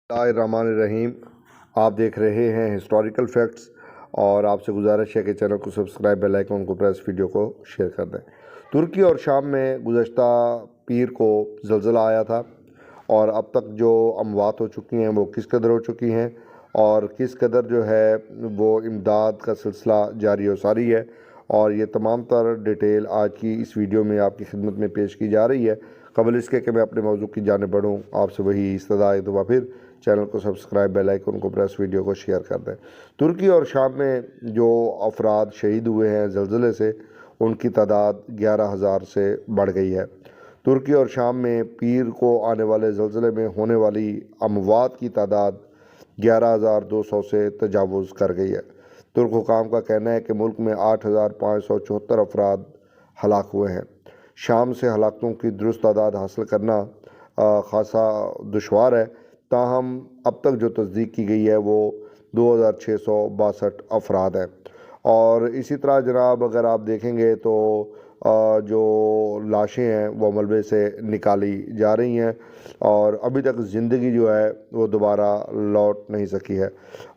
الرحیم، آپ دیکھ رہے ہیں ہسٹوریکل فیکٹس، اور آپ سے گزارش ہے کہ چینل کو سبسکرائب، بیل آئیکن کو پریس، ویڈیو کو شیئر کر دیں۔ ترکی اور شام میں گزشتہ پیر کو زلزلہ آیا تھا، اور اب تک جو اموات ہو چکی ہیں وہ کس قدر ہو چکی ہیں، اور کس قدر جو ہے وہ امداد کا سلسلہ جاری و ساری ہے، اور یہ تمام تر ڈیٹیل آج کی اس ویڈیو میں آپ کی خدمت میں پیش کی جا رہی ہے۔ قبل اس کے کہ میں اپنے موضوع کی جانب بڑھوں، آپ سے وہی استدعا ایک دفعہ پھر چینل کو سبسکرائب، بیل آئیکن کو پریس، ویڈیو کو شیئر کر دیں۔ ترکی اور شام میں جو افراد شہید ہوئے ہیں زلزلے سے، ان کی تعداد 11,000 سے بڑھ گئی ہے۔ ترکی اور شام میں پیر کو آنے والے زلزلے میں ہونے والی اموات کی تعداد 11,200 سے تجاوز کر گئی ہے۔ ترک حکام کا کہنا ہے کہ ملک میں 8,574 افراد ہلاک ہوئے ہیں۔ شام سے ہلاکتوں کی درست تعداد حاصل کرنا خاصا دشوار ہے، تاہم اب تک جو تصدیق کی گئی ہے وہ 2,662 افراد ہیں۔ اور اسی طرح جناب اگر آپ دیکھیں گے تو جو لاشیں ہیں وہ ملبے سے نکالی جا رہی ہیں، اور ابھی تک زندگی جو ہے وہ دوبارہ لوٹ نہیں سکی ہے۔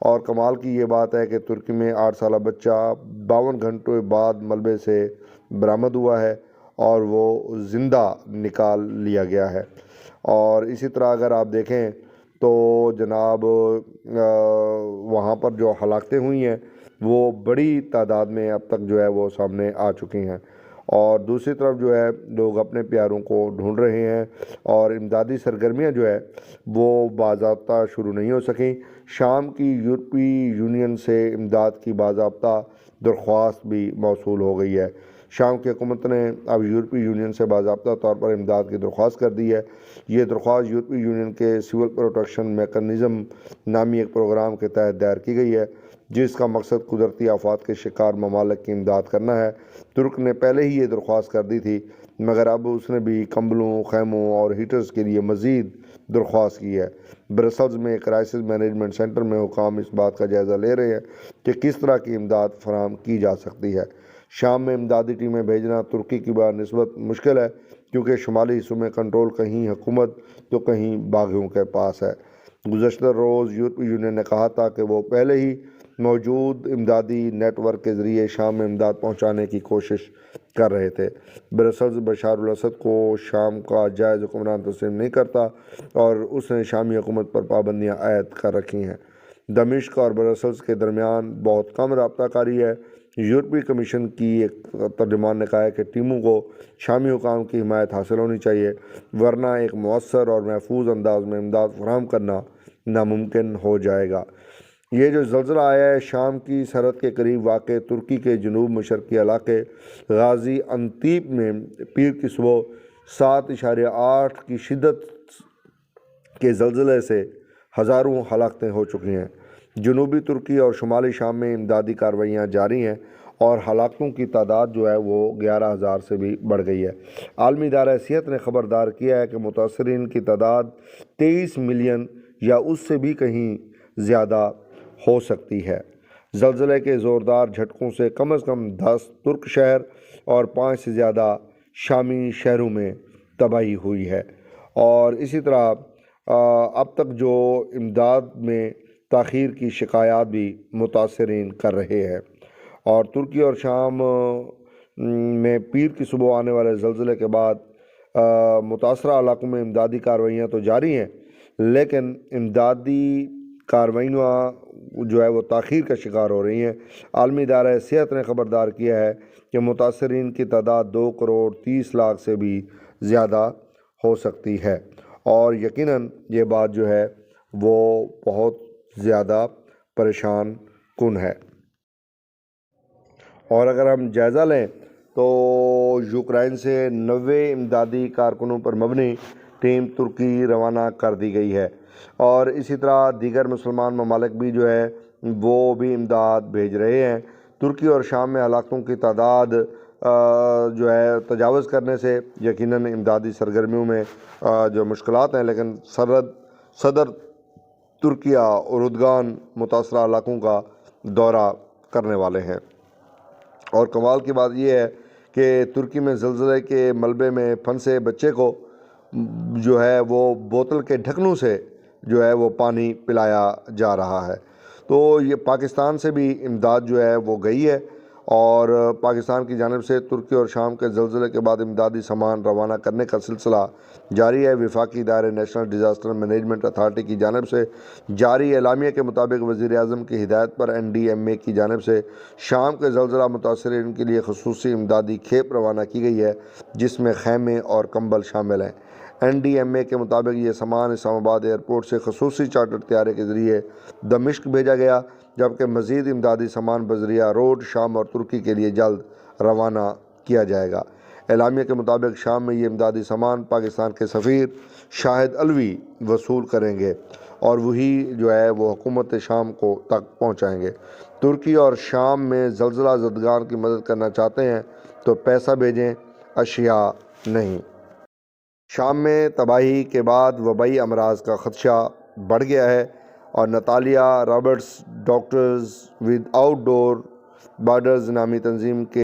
اور کمال کی یہ بات ہے کہ ترکی میں 8 سالہ بچہ 52 گھنٹوں بعد ملبے سے برآمد ہوا ہے، اور وہ زندہ نکال لیا گیا ہے۔ اور اسی طرح اگر آپ دیکھیں تو جناب وہاں پر جو ہلاکتیں ہوئی ہیں وہ بڑی تعداد میں اب تک جو ہے وہ سامنے آ چکی ہیں، اور دوسری طرف جو ہے لوگ اپنے پیاروں کو ڈھونڈ رہے ہیں، اور امدادی سرگرمیاں جو ہے وہ باضابطہ شروع نہیں ہو سکیں۔ شام کی یورپی یونین سے امداد کی باضابطہ درخواست بھی موصول ہو گئی ہے۔ شام کی حکومت نے اب یورپی یونین سے باضابطہ طور پر امداد کی درخواست کر دی ہے۔ یہ درخواست یورپی یونین کے سول پروٹیکشن میکانزم نامی ایک پروگرام کے تحت دائر کی گئی ہے، جس کا مقصد قدرتی آفات کے شکار ممالک کی امداد کرنا ہے۔ ترک نے پہلے ہی یہ درخواست کر دی تھی، مگر اب اس نے بھی کمبلوں، خیموں اور ہیٹرز کے لیے مزید درخواست کی ہے۔ برسلز میں کرائسس مینجمنٹ سینٹر میں حکام اس بات کا جائزہ لے رہے ہیں کہ کس طرح کی امداد فراہم کی جا سکتی ہے۔ شام میں امدادی ٹیمیں بھیجنا ترکی کی بنسبت مشکل ہے، کیونکہ شمالی حصوں میں کنٹرول کہیں حکومت تو کہیں باغیوں کے پاس ہے۔ گزشتہ روز یورپی یونین نے کہا تھا کہ وہ پہلے ہی موجود امدادی نیٹ ورک کے ذریعے شام میں امداد پہنچانے کی کوشش کر رہے تھے۔ برسلز بشار الاسد کو شام کا جائز حکمران تسلیم نہیں کرتا، اور اس نے شامی حکومت پر پابندیاں عائد کر رکھی ہیں۔ دمشق اور برسلز کے درمیان بہت کم رابطہ کاری ہے۔ یورپی کمیشن کی ایک ترجمان نے کہا ہے کہ ٹیموں کو شامی حکام کی حمایت حاصل ہونی چاہیے، ورنہ ایک مؤثر اور محفوظ انداز میں امداد فراہم کرنا ناممکن ہو جائے گا۔ یہ جو زلزلہ آیا ہے شام کی سرحد کے قریب واقع ترکی کے جنوب مشرقی علاقے غازی انتیپ میں پیر کی صبح 7.8 کی شدت کے زلزلے سے ہزاروں ہلاکتیں ہو چکی ہیں۔ جنوبی ترکی اور شمالی شام میں امدادی کارروائیاں جاری ہیں، اور ہلاکتوں کی تعداد جو ہے وہ 11,000 سے بھی بڑھ گئی ہے۔ عالمی ادارہ صحت نے خبردار کیا ہے کہ متاثرین کی تعداد 23 ملین یا اس سے بھی کہیں زیادہ ہو سکتی ہے۔ زلزلے کے زوردار جھٹکوں سے کم از کم 10 ترک شہر اور 5 سے زیادہ شامی شہروں میں تباہی ہوئی ہے، اور اسی طرح اب تک جو امداد میں تاخیر کی شکایات بھی متاثرین کر رہے ہیں۔ اور ترکی اور شام میں پیر کی صبح آنے والے زلزلے کے بعد متاثرہ علاقوں میں امدادی کارروائیاں تو جاری ہیں، لیکن امدادی کارروائیاں جو ہے وہ تاخیر کا شکار ہو رہی ہیں۔ عالمی ادارہ صحت نے خبردار کیا ہے کہ متاثرین کی تعداد 2,30,00,000 سے بھی زیادہ ہو سکتی ہے، اور یقیناً یہ بات جو ہے وہ بہت زیادہ پریشان کن ہے۔ اور اگر ہم جائزہ لیں تو یوکرائن سے 90 امدادی کارکنوں پر مبنی ٹیم ترکی روانہ کر دی گئی ہے، اور اسی طرح دیگر مسلمان ممالک بھی جو ہے وہ بھی امداد بھیج رہے ہیں۔ ترکی اور شام میں ہلاکتوں کی تعداد جو ہے تجاوز کرنے سے یقیناً امدادی سرگرمیوں میں جو مشکلات ہیں، لیکن صدر ترکیہ اردوغان متاثرہ علاقوں کا دورہ کرنے والے ہیں۔ اور کمال کی بات یہ ہے کہ ترکی میں زلزلے کے ملبے میں پھنسے بچے کو جو ہے وہ بوتل کے ڈھکنوں سے جو ہے وہ پانی پلایا جا رہا ہے۔ تو یہ پاکستان سے بھی امداد جو ہے وہ گئی ہے، اور پاکستان کی جانب سے ترکی اور شام کے زلزلے کے بعد امدادی سامان روانہ کرنے کا سلسلہ جاری ہے۔ وفاقی ادارے نیشنل ڈیزاسٹر مینجمنٹ اتھارٹی کی جانب سے جاری اعلامیہ کے مطابق وزیر اعظم کی ہدایت پر NDMA کی جانب سے شام کے زلزلہ متاثرین کے لیے خصوصی امدادی کھیپ روانہ کی گئی ہے، جس میں خیمے اور کمبل شامل ہیں۔ NDMA کے مطابق یہ سامان اسلام آباد ایئرپورٹ سے خصوصی چارٹر طیارے کے ذریعے دمشق بھیجا گیا، جبکہ مزید امدادی سامان بذریعہ روڈ شام اور ترکی کے لیے جلد روانہ کیا جائے گا۔ اعلامیہ کے مطابق شام میں یہ امدادی سامان پاکستان کے سفیر شاہد علوی وصول کریں گے، اور وہی جو ہے وہ حکومت شام کو تک پہنچائیں گے۔ ترکی اور شام میں زلزلہ زدگان کی مدد کرنا چاہتے ہیں تو پیسہ بھیجیں، اشیاء نہیں۔ شام میں تباہی کے بعد وبائی امراض کا خدشہ بڑھ گیا ہے، اور Natalia Roberts doctors with out door borders نامی تنظیم کے